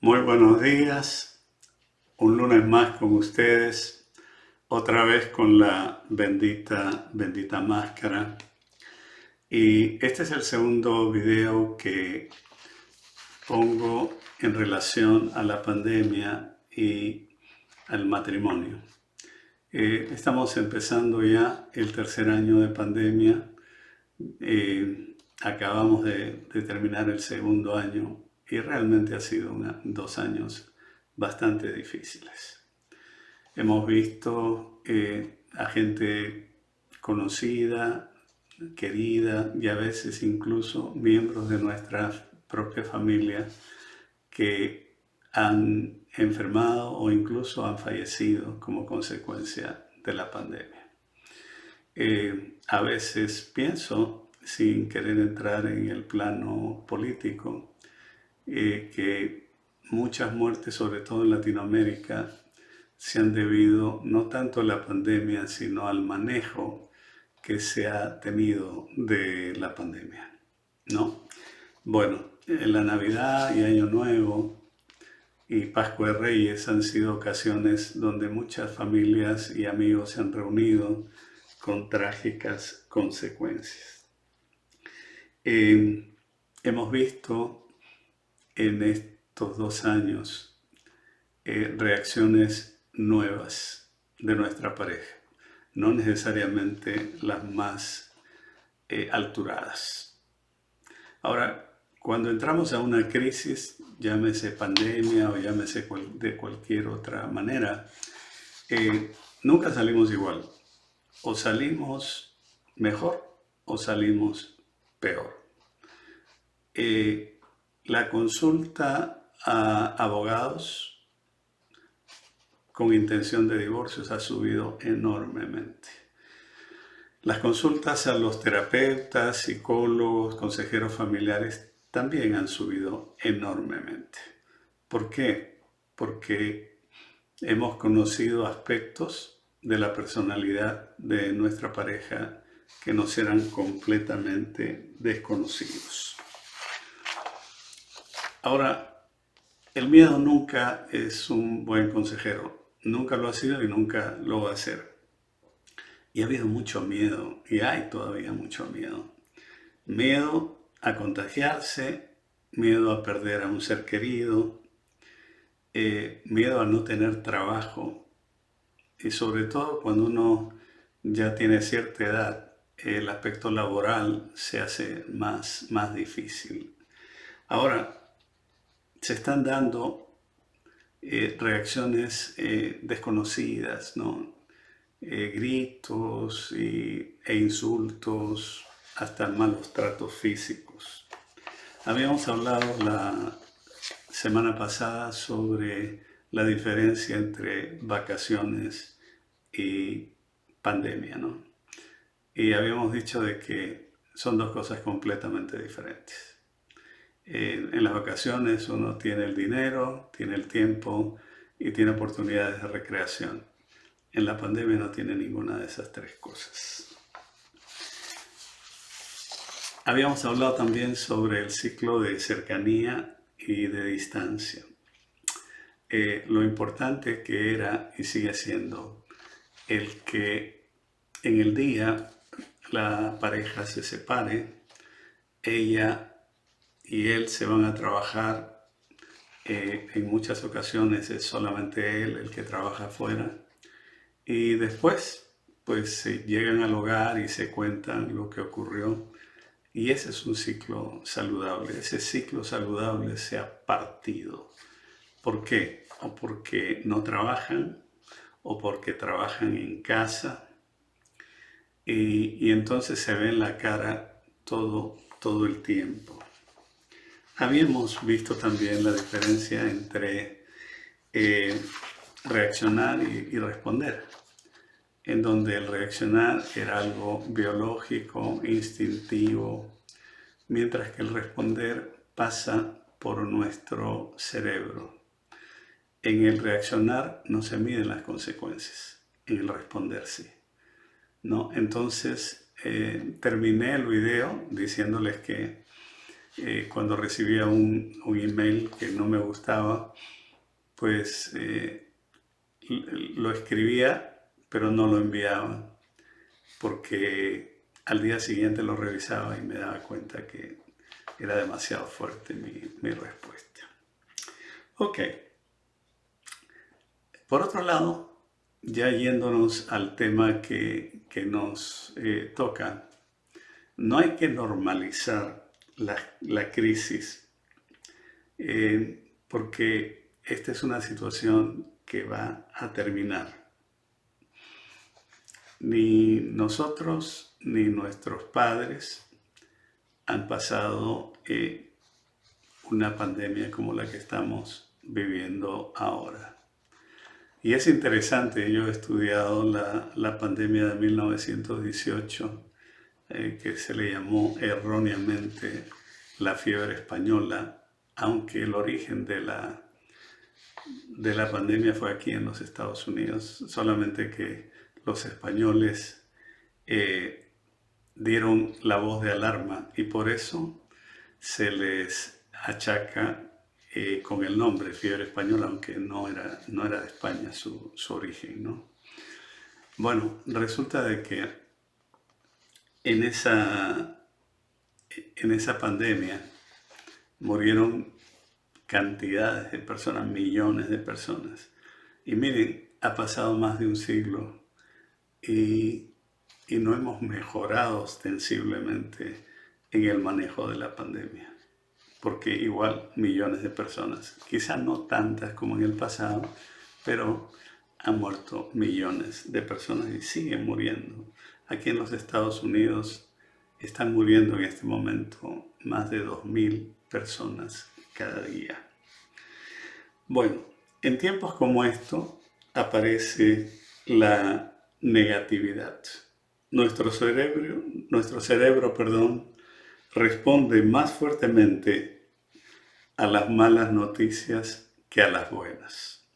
Muy buenos días, un lunes más con ustedes, otra vez con la bendita máscara. Y este es el segundo video que pongo en relación a la pandemia y al matrimonio. Estamos empezando ya el tercer año de pandemia. Acabamos de terminar el segundo año y realmente ha sido 2 años bastante difíciles. Hemos visto a gente conocida, querida y a veces incluso miembros de nuestra propia familia que han enfermado o incluso han fallecido como consecuencia de la pandemia. A veces pienso, sin querer entrar en el plano político, que muchas muertes, sobre todo en Latinoamérica, se han debido no tanto a la pandemia, sino al manejo que se ha tenido de la pandemia, ¿no? Bueno, la Navidad y Año Nuevo y Pascua de Reyes han sido ocasiones donde muchas familias y amigos se han reunido con trágicas consecuencias. Hemos visto en estos 2 años reacciones nuevas de nuestra pareja, no necesariamente las más alturadas. Ahora, cuando entramos a una crisis, llámese pandemia o llámese de cualquier otra manera, nunca salimos igual. O salimos mejor o salimos peor. La consulta a abogados con intención de divorcios ha subido enormemente. Las consultas a los terapeutas, psicólogos, consejeros familiares también han subido enormemente. ¿Por qué? Porque hemos conocido aspectos de la personalidad de nuestra pareja que nos eran completamente desconocidos. Ahora, el miedo nunca es un buen consejero, nunca lo ha sido y nunca lo va a ser. Y ha habido mucho miedo, y hay todavía mucho miedo. Miedo a contagiarse, miedo a perder a un ser querido, miedo a no tener trabajo. Y sobre todo cuando uno ya tiene cierta edad, el aspecto laboral se hace más difícil. Ahora, se están dando reacciones desconocidas, ¿no? Gritos e insultos, hasta malos tratos físicos. Habíamos hablado la semana pasada sobre la diferencia entre vacaciones y pandemia, ¿no? Y habíamos dicho de que son dos cosas completamente diferentes. En las vacaciones uno tiene el dinero, tiene el tiempo y tiene oportunidades de recreación. En la pandemia no tiene ninguna de esas tres cosas. Habíamos hablado también sobre el ciclo de cercanía y de distancia. Lo importante que era y sigue siendo el que en el día la pareja se separe, ella y él se van a trabajar, en muchas ocasiones es solamente él el que trabaja afuera, y después pues se llegan al hogar y se cuentan lo que ocurrió, y ese es un ciclo saludable. Ese ciclo saludable se ha partido. ¿Por qué? O porque no trabajan, o porque trabajan en casa, y entonces se ve en la cara todo el tiempo. Habíamos visto también la diferencia entre reaccionar y responder, en donde el reaccionar era algo biológico, instintivo, mientras que el responder pasa por nuestro cerebro. En el reaccionar no se miden las consecuencias, en el responder sí, ¿no? Entonces terminé el video diciéndoles que cuando recibía un email que no me gustaba, pues lo escribía, pero no lo enviaba, porque al día siguiente lo revisaba y me daba cuenta que era demasiado fuerte mi respuesta. Ok. Por otro lado, ya yéndonos al tema que nos toca, no hay que normalizar la crisis, porque esta es una situación que va a terminar. Ni nosotros ni nuestros padres han pasado una pandemia como la que estamos viviendo ahora. Y es interesante, yo he estudiado la pandemia de 1918, que se le llamó erróneamente la fiebre española, aunque el origen de la pandemia fue aquí en los Estados Unidos, solamente que los españoles dieron la voz de alarma y por eso se les achaca con el nombre fiebre española, aunque no era de España su origen, ¿no? Bueno, resulta de que en esa pandemia murieron cantidades de personas, millones de personas. Y miren, ha pasado más de un siglo y no hemos mejorado ostensiblemente en el manejo de la pandemia. Porque igual millones de personas, quizás no tantas como en el pasado, pero han muerto millones de personas y siguen muriendo. Aquí en los Estados Unidos están muriendo en este momento más de 2.000 personas cada día. Bueno, en tiempos como estos aparece la negatividad. Nuestro cerebro, responde más fuertemente a las malas noticias que a las buenas.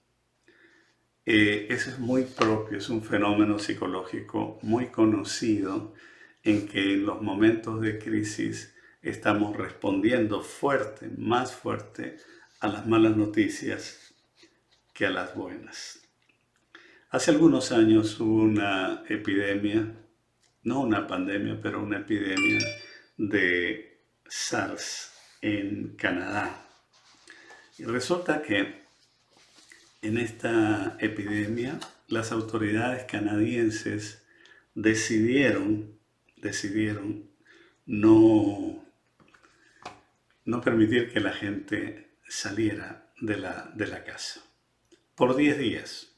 Eso es muy propio, es un fenómeno psicológico muy conocido en que en los momentos de crisis estamos respondiendo más fuerte a las malas noticias que a las buenas. Hace algunos años hubo una epidemia, no una pandemia, pero una epidemia de SARS en Canadá. Y resulta que en esta epidemia las autoridades canadienses decidieron no permitir que la gente saliera de la casa por 10 días.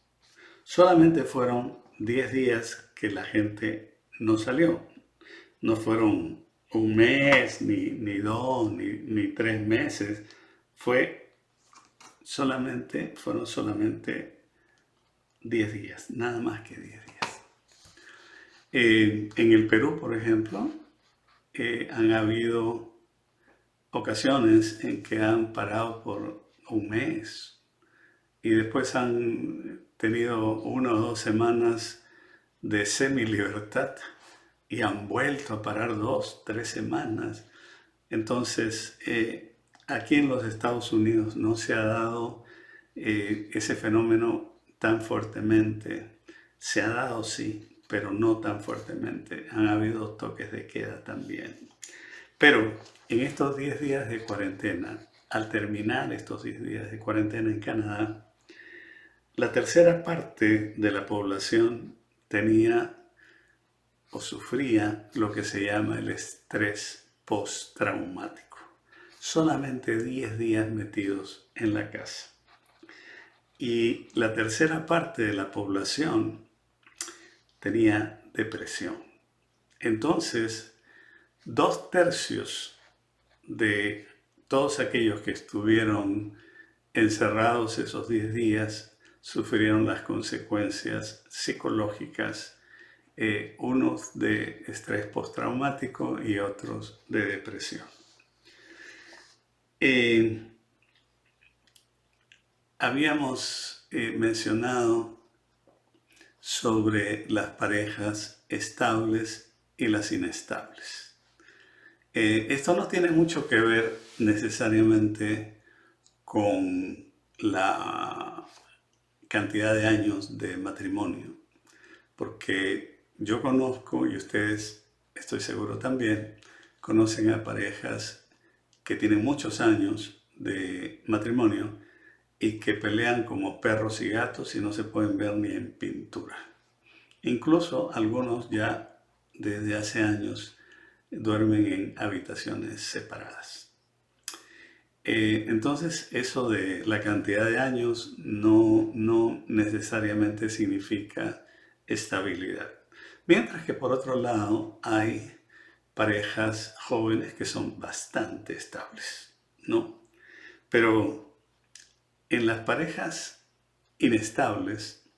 Solamente fueron 10 días que la gente no salió. No fueron un mes, ni 2, ni 3 meses. Fueron solamente 10 días, nada más que 10 días. En el Perú, por ejemplo, han habido ocasiones en que han parado por un mes y después han tenido 1 o 2 semanas de semi-libertad y han vuelto a parar 2, 3 semanas. Entonces, aquí en los Estados Unidos no se ha dado ese fenómeno tan fuertemente. Se ha dado, sí, pero no tan fuertemente. Han habido toques de queda también. Pero en estos 10 días de cuarentena, al terminar estos 10 días de cuarentena en Canadá, la tercera parte de la población tenía o sufría lo que se llama el estrés postraumático. Solamente 10 días metidos en la casa. Y la tercera parte de la población tenía depresión. Entonces, 2/3 de todos aquellos que estuvieron encerrados esos 10 días sufrieron las consecuencias psicológicas, unos de estrés postraumático y otros de depresión. Habíamos mencionado sobre las parejas estables y las inestables. Esto no tiene mucho que ver necesariamente con la cantidad de años de matrimonio, porque yo conozco, y ustedes estoy seguro también, conocen a parejas que tienen muchos años de matrimonio y que pelean como perros y gatos y no se pueden ver ni en pintura. Incluso algunos ya desde hace años duermen en habitaciones separadas. Entonces, eso de la cantidad de años no necesariamente significa estabilidad. Mientras que por otro lado hay parejas jóvenes que son bastante estables, ¿no? Pero en las parejas inestables,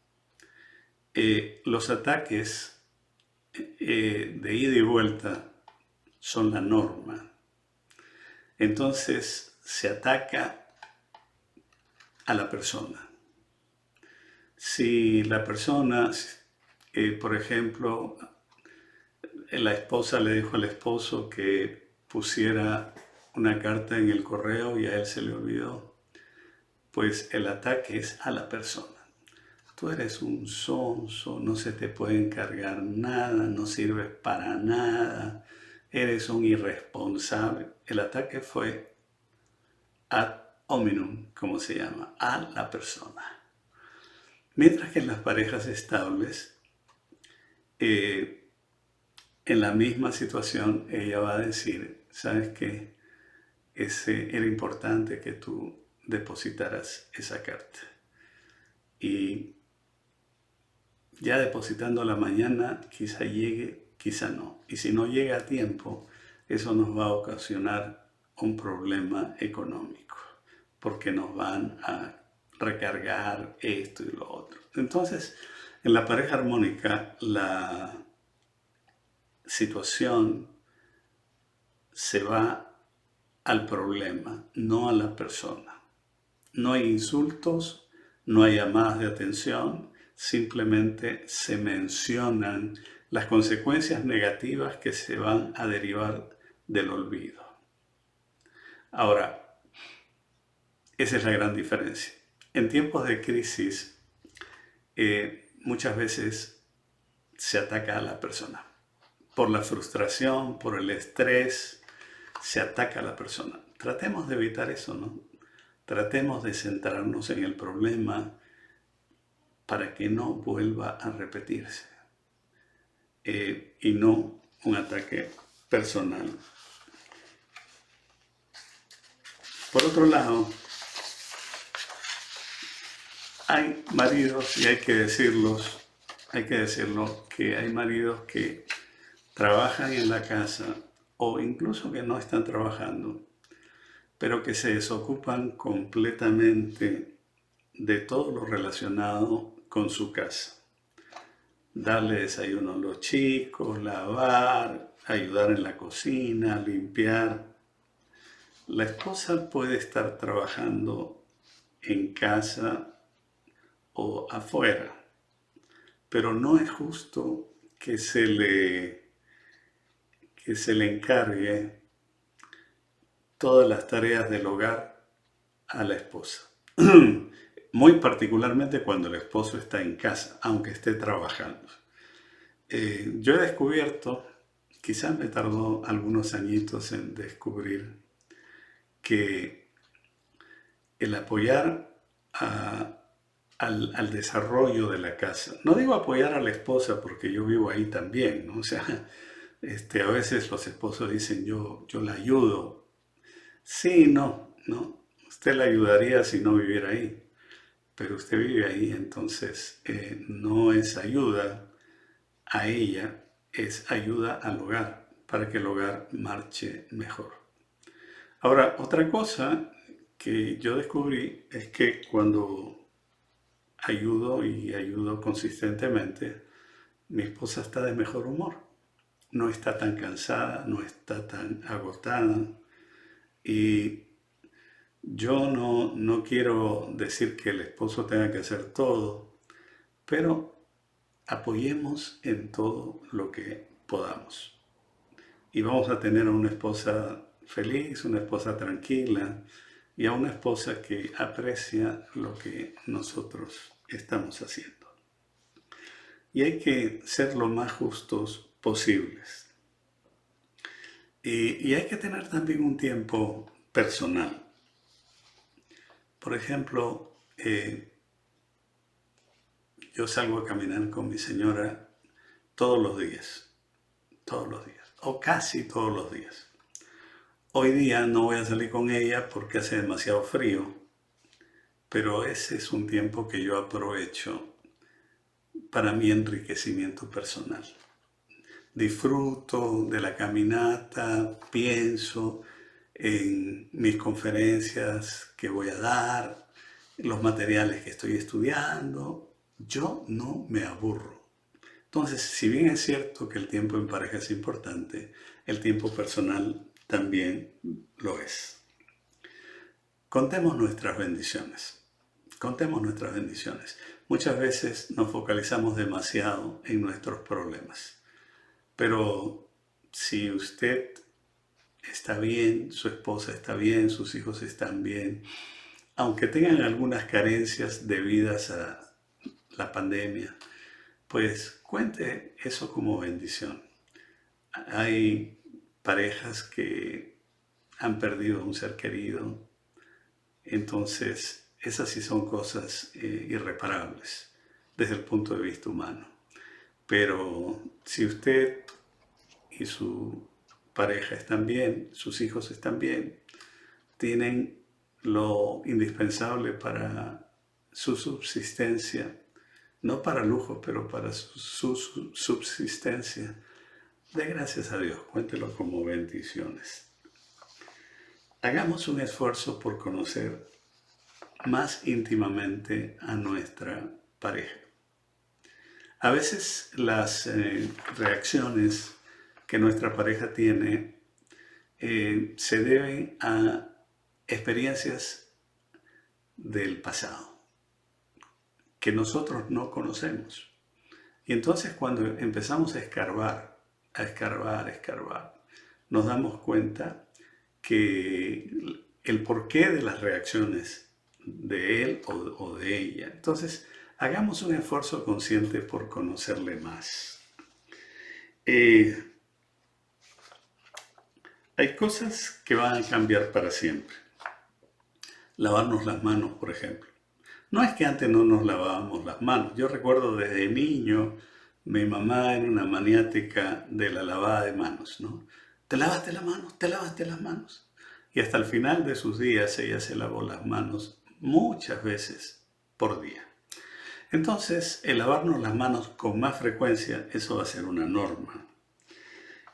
los ataques de ida y vuelta son la norma. Entonces se ataca a la persona. Si la persona, por ejemplo, la esposa le dijo al esposo que pusiera una carta en el correo y a él se le olvidó, pues el ataque es a la persona. Tú eres un sonso, no se te puede encargar nada, no sirves para nada, eres un irresponsable. El ataque fue ad hominem, como se llama, a la persona. Mientras que en las parejas estables, en la misma situación, ella va a decir, ¿sabes qué? Era importante que tú depositaras esa carta. Y ya depositando la mañana, quizá llegue, quizá no. Y si no llega a tiempo, eso nos va a ocasionar un problema económico, porque nos van a recargar esto y lo otro. Entonces, en la pareja armónica, la situación se va al problema, no a la persona. No hay insultos, no hay llamadas de atención, simplemente se mencionan las consecuencias negativas que se van a derivar del olvido. Ahora, esa es la gran diferencia. En tiempos de crisis, muchas veces se ataca a la persona. Por la frustración, por el estrés, se ataca a la persona. Tratemos de evitar eso, ¿no? Tratemos de centrarnos en el problema para que no vuelva a repetirse y no un ataque personal. Por otro lado, hay maridos, y hay que decirlo, que hay maridos que trabajan en la casa o incluso que no están trabajando, pero que se desocupan completamente de todo lo relacionado con su casa. Darle desayuno a los chicos, lavar, ayudar en la cocina, limpiar. La esposa puede estar trabajando en casa o afuera, pero no es justo que se le encargue todas las tareas del hogar a la esposa. Muy particularmente cuando el esposo está en casa, aunque esté trabajando. Yo he descubierto, quizás me tardó algunos añitos en descubrir, que el apoyar al desarrollo de la casa, no digo apoyar a la esposa porque yo vivo ahí también, ¿no? O sea, a veces los esposos dicen yo la ayudo. Sí, no. Usted la ayudaría si no viviera ahí, pero usted vive ahí, entonces no es ayuda a ella, es ayuda al hogar, para que el hogar marche mejor. Ahora, otra cosa que yo descubrí es que cuando ayudo consistentemente, mi esposa está de mejor humor. No está tan cansada, no está tan agotada. Y yo no quiero decir que el esposo tenga que hacer todo, pero apoyemos en todo lo que podamos. y vamos a tener a una esposa feliz, una esposa tranquila y a una esposa que aprecia lo que nosotros estamos haciendo. Y hay que ser lo más justos posibles. Y hay que tener también un tiempo personal. Por ejemplo, yo salgo a caminar con mi señora todos los días, o casi todos los días. Hoy día no voy a salir con ella porque hace demasiado frío, pero ese es un tiempo que yo aprovecho para mi enriquecimiento personal. Disfruto de la caminata, pienso en mis conferencias que voy a dar, los materiales que estoy estudiando. Yo no me aburro. Entonces, si bien es cierto que el tiempo en pareja es importante, el tiempo personal también lo es. Contemos nuestras bendiciones. Contemos nuestras bendiciones. Muchas veces nos focalizamos demasiado en nuestros problemas. Pero si usted está bien, su esposa está bien, sus hijos están bien, aunque tengan algunas carencias debidas a la pandemia, pues cuente eso como bendición. Hay parejas que han perdido a un ser querido, entonces esas sí son cosas irreparables desde el punto de vista humano. Pero si usted y su pareja están bien, sus hijos están bien, tienen lo indispensable para su subsistencia, no para lujo, pero para su subsistencia, dé gracias a Dios, cuéntelo como bendiciones. Hagamos un esfuerzo por conocer más íntimamente a nuestra pareja. A veces las reacciones que nuestra pareja tiene se deben a experiencias del pasado que nosotros no conocemos. Y entonces cuando empezamos a escarbar, nos damos cuenta que el porqué de las reacciones de él o de ella. Entonces, hagamos un esfuerzo consciente por conocerle más. Hay cosas que van a cambiar para siempre. Lavarnos las manos, por ejemplo. No es que antes no nos lavábamos las manos. Yo recuerdo desde niño, mi mamá era una maniática de la lavada de manos, ¿no? ¿Te lavaste las manos? ¿Te lavaste las manos? Y hasta el final de sus días ella se lavó las manos muchas veces por día. Entonces, el lavarnos las manos con más frecuencia, eso va a ser una norma.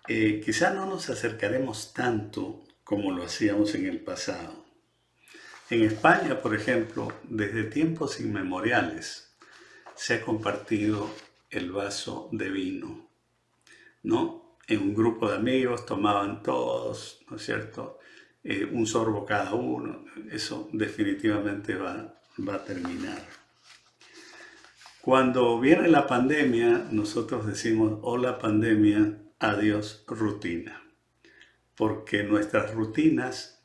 Quizá no nos acercaremos tanto como lo hacíamos en el pasado. En España, por ejemplo, desde tiempos inmemoriales se ha compartido el vaso de vino, ¿no? En un grupo de amigos tomaban todos, ¿no es cierto? Un sorbo cada uno. Eso definitivamente va a terminar. Cuando viene la pandemia, nosotros decimos, hola pandemia, adiós rutina, porque nuestras rutinas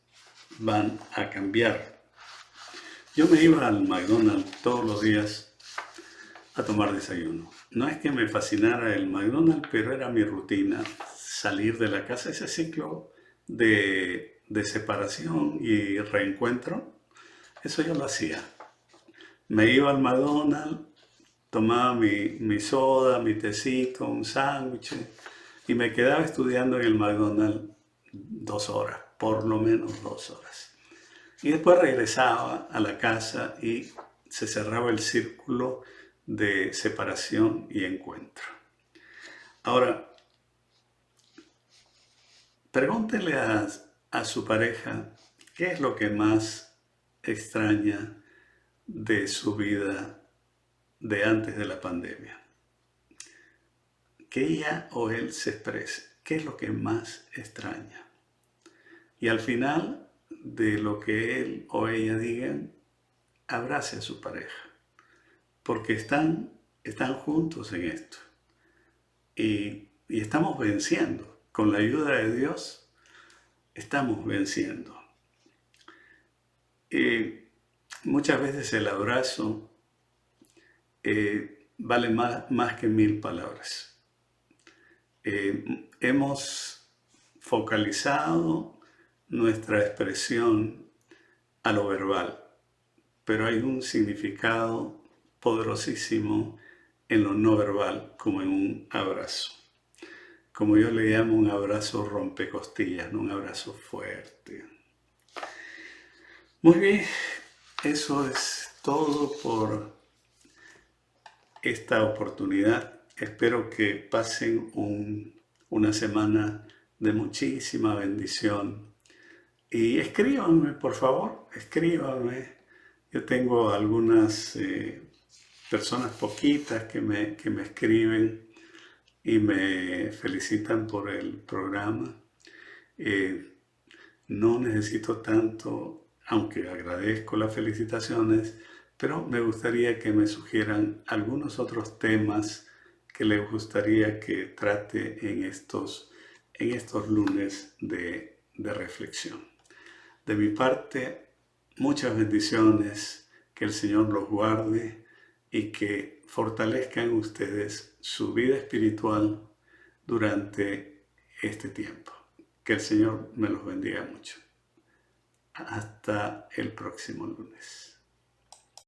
van a cambiar. Yo me iba al McDonald's todos los días a tomar desayuno. No es que me fascinara el McDonald's, pero era mi rutina salir de la casa, ese ciclo de separación y reencuentro. Eso yo lo hacía. Me iba al McDonald's, tomaba mi soda, mi tecito, un sándwich y me quedaba estudiando en el McDonald's 2 horas, por lo menos 2 horas. Y después regresaba a la casa y se cerraba el círculo de separación y encuentro. Ahora, pregúntele a su pareja qué es lo que más extraña de su vida de antes de la pandemia. Que ella o él se exprese. ¿Qué es lo que más extraña? Y al final de lo que él o ella digan, abrace a su pareja. Porque están juntos en esto. Y estamos venciendo. con la ayuda de Dios, estamos venciendo. Muchas veces el abrazo vale más que 1000 palabras. Hemos focalizado nuestra expresión a lo verbal, pero hay un significado poderosísimo en lo no verbal, como en un abrazo. Como yo le llamo, un abrazo rompecostillas, no un abrazo fuerte. Muy bien, eso es todo por esta oportunidad. Espero que pasen una semana de muchísima bendición. Y escríbanme, por favor, escríbanme. Yo tengo algunas personas poquitas que me escriben y me felicitan por el programa. No necesito tanto, aunque agradezco las felicitaciones, pero me gustaría que me sugieran algunos otros temas que les gustaría que trate en estos lunes de reflexión. De mi parte, muchas bendiciones, que el Señor los guarde y que fortalezca en ustedes su vida espiritual durante este tiempo. Que el Señor me los bendiga mucho. Hasta el próximo lunes.